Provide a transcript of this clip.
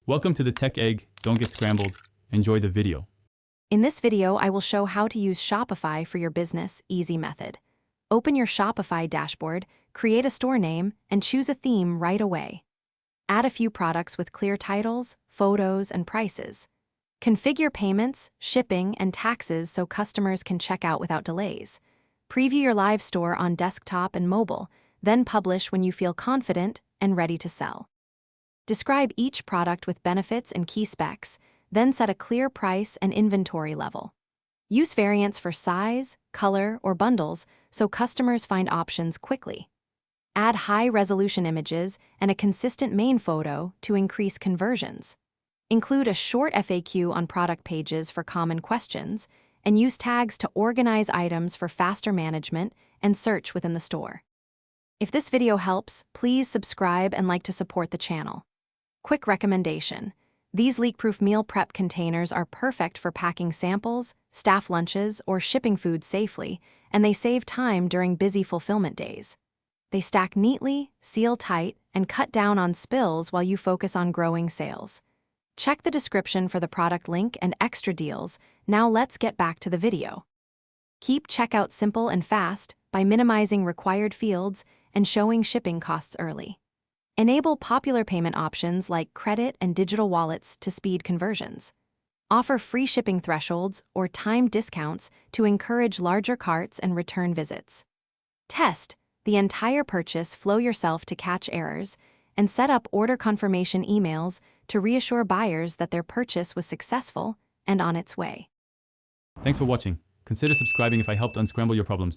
Welcome to the Tech Egg. Don't get scrambled. Enjoy the video. In this video, I will show how to use Shopify for your business easy method. Open your Shopify dashboard, create a store name, and choose a theme right away. Add a few products with clear titles, photos, and prices. Configure payments, shipping, and taxes so customers can check out without delays. Preview your live store on desktop and mobile, then publish when you feel confident and ready to sell. Describe each product with benefits and key specs, then set a clear price and inventory level. Use variants for size, color, or bundles so customers find options quickly. Add high-resolution images and a consistent main photo to increase conversions. Include a short FAQ on product pages for common questions, and use tags to organize items for faster management and search within the store. If this video helps, please subscribe and like to support the channel. Quick recommendation: these leak-proof meal prep containers are perfect for packing samples, staff lunches, or shipping food safely, and they save time during busy fulfillment days. They stack neatly, seal tight, and cut down on spills while you focus on growing sales. Check the description for the product link and extra deals. Now let's get back to the video. Keep checkout simple and fast by minimizing required fields and showing shipping costs early. Enable popular payment options like credit and digital wallets to speed conversions. Offer free shipping thresholds or timed discounts to encourage larger carts and return visits. Test the entire purchase flow yourself to catch errors, and set up order confirmation emails to reassure buyers that their purchase was successful and on its way. Thanks for watching. Consider subscribing if I helped unscramble your problems.